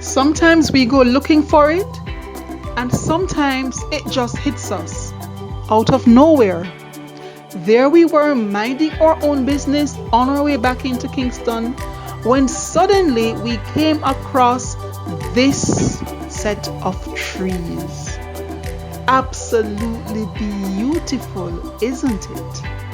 Sometimes we go looking for it, and sometimes it just hits us out of nowhere. There we were minding our own business on our way back into Kingston when suddenly we came across this set of trees. Absolutely beautiful, isn't it?